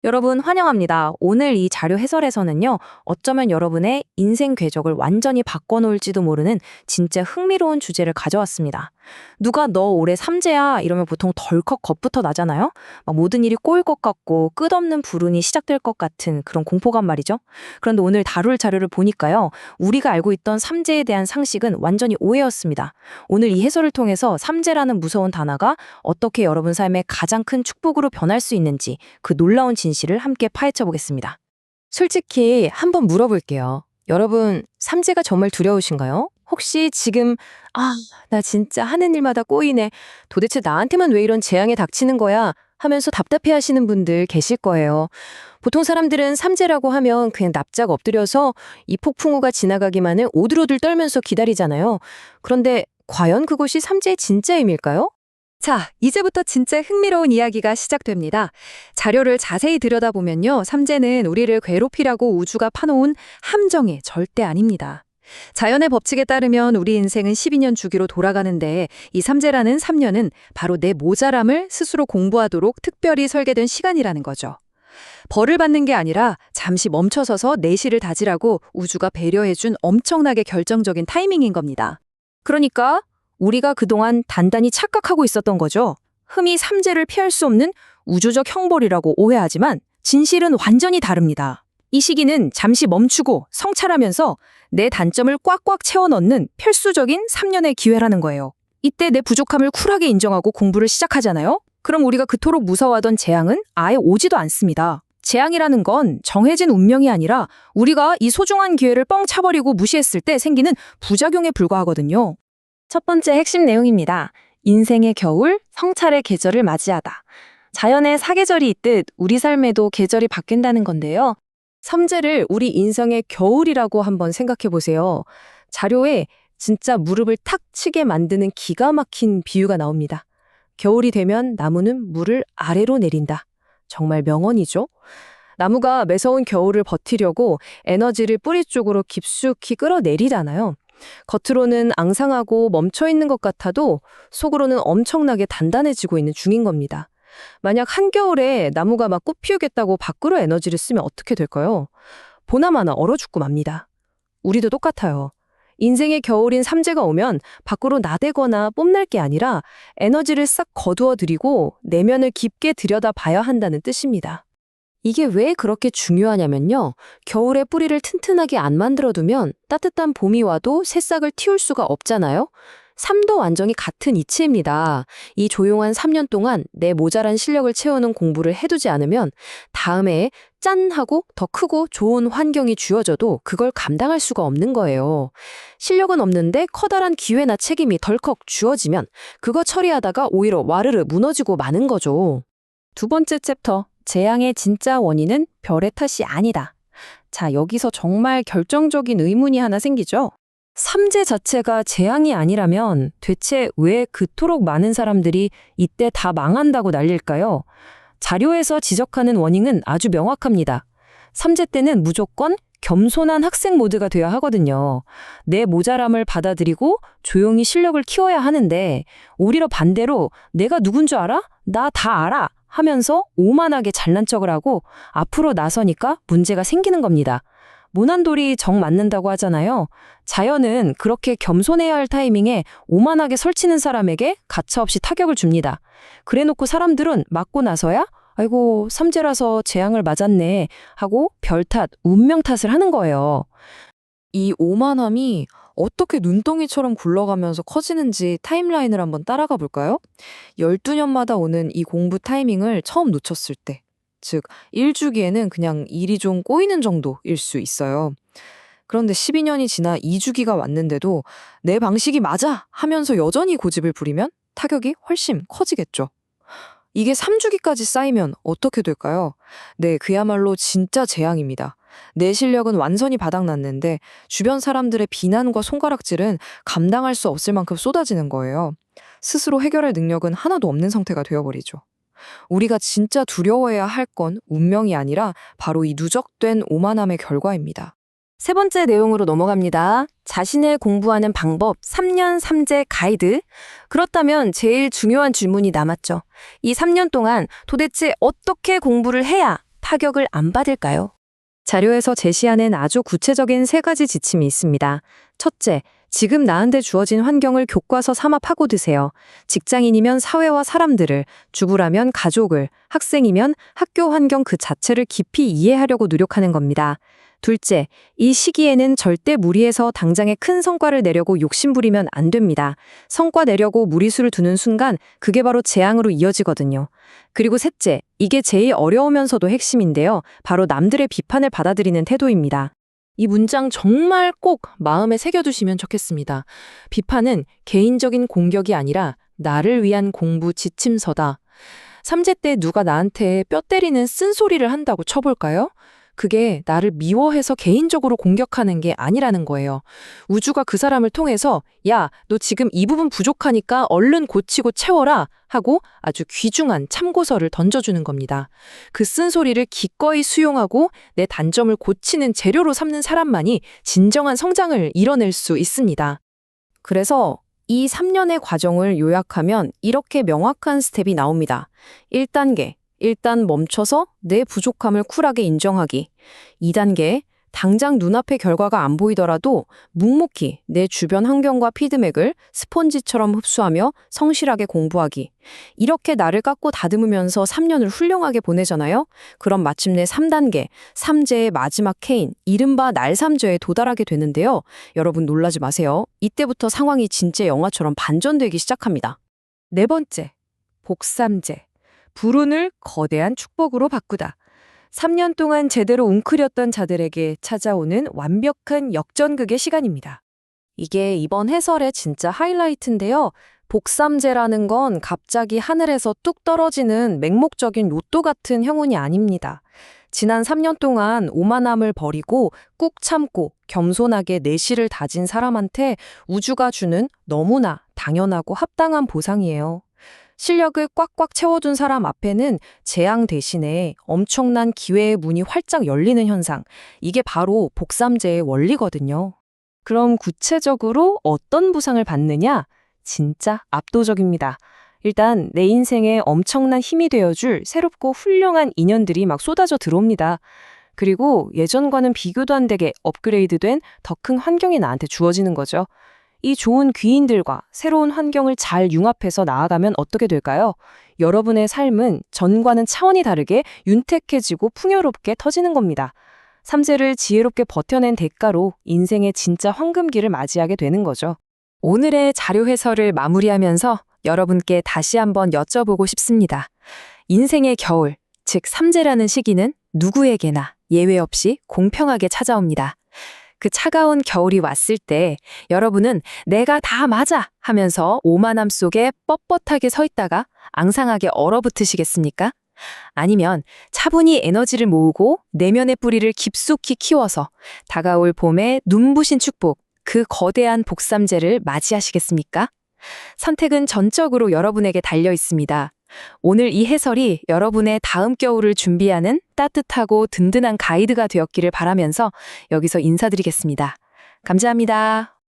여러분 환영합니다. 오늘 이 자료 해설에서는요, 어쩌면 여러분의 인생 궤적을 완전히 바꿔놓을지도 모르는 진짜 흥미로운 주제를 가져왔습니다. 누가 너 올해 삼재야 이러면 보통 덜컥 겁부터 나잖아요? 막 모든 일이 꼬일 것 같고 끝없는 불운이 시작될 것 같은 그런 공포감 말이죠. 그런데 오늘 다룰 자료를 보니까요, 우리가 알고 있던 삼재에 대한 상식은 완전히 오해였습니다. 오늘 이 해설을 통해서 삼재라는 무서운 단어가 어떻게 여러분 삶의 가장 큰 축복으로 변할 수 있는지 그 놀라운 진실을 함께 파헤쳐 보겠습니다. 솔직히 한번 물어볼게요. 여러분, 삼재가 정말 두려우신가요? 혹시 지금 나 진짜 하는 일마다 꼬이네. 도대체 나한테만 왜 이런 재앙이 닥치는 거야? 하면서 답답해 하시는 분들 계실 거예요. 보통 사람들은 삼재라고 하면 그냥 납작 엎드려서 이 폭풍우가 지나가기만을 오들오들 떨면서 기다리잖아요. 그런데 과연 그것이 삼재의 진짜 의미일까요? 자, 이제부터 진짜 흥미로운 이야기가 시작됩니다. 자료를 자세히 들여다보면요, 삼재는 우리를 괴롭히라고 우주가 파놓은 함정이 절대 아닙니다. 자연의 법칙에 따르면 우리 인생은 12년 주기로 돌아가는데 이 삼재라는 3년은 바로 내 모자람을 스스로 공부하도록 특별히 설계된 시간이라는 거죠. 벌을 받는 게 아니라 잠시 멈춰서서 내실을 다지라고 우주가 배려해준 엄청나게 결정적인 타이밍인 겁니다. 그러니까 우리가 그동안 단단히 착각하고 있었던 거죠. 흠이 삼재를 피할 수 없는 우주적 형벌이라고 오해하지만 진실은 완전히 다릅니다. 이 시기는 잠시 멈추고 성찰하면서 내 단점을 꽉꽉 채워 넣는 필수적인 3년의 기회라는 거예요. 이때 내 부족함을 쿨하게 인정하고 공부를 시작하잖아요. 그럼 우리가 그토록 무서워하던 재앙은 아예 오지도 않습니다. 재앙이라는 건 정해진 운명이 아니라 우리가 이 소중한 기회를 뻥 차버리고 무시했을 때 생기는 부작용에 불과하거든요. 첫 번째 핵심 내용입니다. 인생의 겨울, 성찰의 계절을 맞이하다. 자연의 사계절이 있듯 우리 삶에도 계절이 바뀐다는 건데요. 삼재를 우리 인생의 겨울이라고 한번 생각해 보세요. 자료에 진짜 무릎을 탁 치게 만드는 기가 막힌 비유가 나옵니다. 겨울이 되면 나무는 물을 아래로 내린다. 정말 명언이죠. 나무가 매서운 겨울을 버티려고 에너지를 뿌리 쪽으로 깊숙이 끌어내리잖아요. 겉으로는 앙상하고 멈춰있는 것 같아도 속으로는 엄청나게 단단해지고 있는 중인 겁니다. 만약 한겨울에 나무가 막 꽃 피우겠다고 밖으로 에너지를 쓰면 어떻게 될까요? 보나마나 얼어 죽고 맙니다. 우리도 똑같아요. 인생의 겨울인 삼재가 오면 밖으로 나대거나 뽐낼 게 아니라 에너지를 싹 거두어들이고 내면을 깊게 들여다봐야 한다는 뜻입니다. 이게 왜 그렇게 중요하냐면요. 겨울에 뿌리를 튼튼하게 안 만들어두면 따뜻한 봄이 와도 새싹을 틔울 수가 없잖아요. 삶도 완전히 같은 이치입니다. 이 조용한 3년 동안 내 모자란 실력을 채우는 공부를 해두지 않으면 다음에 짠 하고 더 크고 좋은 환경이 주어져도 그걸 감당할 수가 없는 거예요. 실력은 없는데 커다란 기회나 책임이 덜컥 주어지면 그거 처리하다가 오히려 와르르 무너지고 마는 거죠. 두 번째 챕터, 재앙의 진짜 원인은 별의 탓이 아니다. 자, 여기서 정말 결정적인 의문이 하나 생기죠? 삼재 자체가 재앙이 아니라면 대체 왜 그토록 많은 사람들이 이때 다 망한다고 난릴까요? 자료에서 지적하는 원인은 아주 명확합니다. 삼재 때는 무조건 겸손한 학생 모드가 되어야 하거든요. 내 모자람을 받아들이고 조용히 실력을 키워야 하는데 오히려 반대로 내가 누군 줄 알아? 나 다 알아! 하면서 오만하게 잘난 척을 하고 앞으로 나서니까 문제가 생기는 겁니다. 모난 돌이 정 맞는다고 하잖아요. 자연은 그렇게 겸손해야 할 타이밍에 오만하게 설치는 사람에게 가차없이 타격을 줍니다. 그래놓고 사람들은 맞고 나서야 아이고 삼재라서 재앙을 맞았네 하고 별탓, 운명 탓을 하는 거예요. 이 오만함이 어떻게 눈덩이처럼 굴러가면서 커지는지 타임라인을 한번 따라가 볼까요? 12년마다 오는 이 공부 타이밍을 처음 놓쳤을 때, 즉 1주기에는 그냥 일이 좀 꼬이는 정도일 수 있어요. 그런데 12년이 지나 2주기가 왔는데도 내 방식이 맞아 하면서 여전히 고집을 부리면 타격이 훨씬 커지겠죠. 이게 3주기까지 쌓이면 어떻게 될까요? 네, 그야말로 진짜 재앙입니다. 내 실력은 완전히 바닥났는데 주변 사람들의 비난과 손가락질은 감당할 수 없을 만큼 쏟아지는 거예요. 스스로 해결할 능력은 하나도 없는 상태가 되어버리죠. 우리가 진짜 두려워해야 할 건 운명이 아니라 바로 이 누적된 오만함의 결과입니다. 세 번째 내용으로 넘어갑니다. 자신을 공부하는 방법 3년 삼재 가이드. 그렇다면 제일 중요한 질문이 남았죠. 이 3년 동안 도대체 어떻게 공부를 해야 타격을 안 받을까요? 자료에서 제시하는 아주 구체적인 3가지 지침이 있습니다. 첫째, 지금 나한테 주어진 환경을 교과서 삼아 파고드세요. 직장인이면 사회와 사람들을, 주부라면 가족을, 학생이면 학교 환경 그 자체를 깊이 이해하려고 노력하는 겁니다. 둘째, 이 시기에는 절대 무리해서 당장에 큰 성과를 내려고 욕심부리면 안 됩니다. 성과 내려고 무리수를 두는 순간 그게 바로 재앙으로 이어지거든요. 그리고 셋째, 이게 제일 어려우면서도 핵심인데요. 바로 남들의 비판을 받아들이는 태도입니다. 이 문장 정말 꼭 마음에 새겨두시면 좋겠습니다. 비판은 개인적인 공격이 아니라 나를 위한 공부 지침서다. 삼재 때 누가 나한테 뼈 때리는 쓴소리를 한다고 쳐볼까요? 그게 나를 미워해서 개인적으로 공격하는 게 아니라는 거예요. 우주가 그 사람을 통해서 야, 너 지금 이 부분 부족하니까 얼른 고치고 채워라 하고 아주 귀중한 참고서를 던져주는 겁니다. 그 쓴소리를 기꺼이 수용하고 내 단점을 고치는 재료로 삼는 사람만이 진정한 성장을 이뤄낼 수 있습니다. 그래서 이 3년의 과정을 요약하면 이렇게 명확한 스텝이 나옵니다. 1단계. 일단 멈춰서 내 부족함을 쿨하게 인정하기. 2단계, 당장 눈앞의 결과가 안 보이더라도 묵묵히 내 주변 환경과 피드백을 스폰지처럼 흡수하며 성실하게 공부하기. 이렇게 나를 깎고 다듬으면서 3년을 훌륭하게 보내잖아요? 그럼 마침내 3단계, 삼재의 마지막 K인, 이른바 날삼재에 도달하게 되는데요. 여러분 놀라지 마세요. 이때부터 상황이 진짜 영화처럼 반전되기 시작합니다. 4번째, 복삼재. 불운을 거대한 축복으로 바꾸다. 3년 동안 제대로 웅크렸던 자들에게 찾아오는 완벽한 역전극의 시간입니다. 이게 이번 해설의 진짜 하이라이트인데요. 복삼재라는 건 갑자기 하늘에서 뚝 떨어지는 맹목적인 로또 같은 행운이 아닙니다. 지난 3년 동안 오만함을 버리고 꾹 참고 겸손하게 내실을 다진 사람한테 우주가 주는 너무나 당연하고 합당한 보상이에요. 실력을 꽉꽉 채워둔 사람 앞에는 재앙 대신에 엄청난 기회의 문이 활짝 열리는 현상. 이게 바로 복삼재의 원리거든요. 그럼 구체적으로 어떤 보상을 받느냐? 진짜 압도적입니다. 일단 내 인생에 엄청난 힘이 되어줄 새롭고 훌륭한 인연들이 막 쏟아져 들어옵니다. 그리고 예전과는 비교도 안 되게 업그레이드된 더 큰 환경이 나한테 주어지는 거죠. 이 좋은 귀인들과 새로운 환경을 잘 융합해서 나아가면 어떻게 될까요? 여러분의 삶은 전과는 차원이 다르게 윤택해지고 풍요롭게 터지는 겁니다. 삼재를 지혜롭게 버텨낸 대가로 인생의 진짜 황금기를 맞이하게 되는 거죠. 오늘의 자료 해설을 마무리하면서 여러분께 다시 한번 여쭤보고 싶습니다. 인생의 겨울, 즉 삼재라는 시기는 누구에게나 예외 없이 공평하게 찾아옵니다. 그 차가운 겨울이 왔을 때 여러분은 내가 다 맞아 하면서 오만함 속에 뻣뻣하게 서 있다가 앙상하게 얼어붙으시겠습니까? 아니면 차분히 에너지를 모으고 내면의 뿌리를 깊숙이 키워서 다가올 봄의 눈부신 축복, 그 거대한 복삼재를 맞이하시겠습니까? 선택은 전적으로 여러분에게 달려 있습니다. 오늘 이 해설이 여러분의 다음 겨울을 준비하는 따뜻하고 든든한 가이드가 되었기를 바라면서 여기서 인사드리겠습니다. 감사합니다.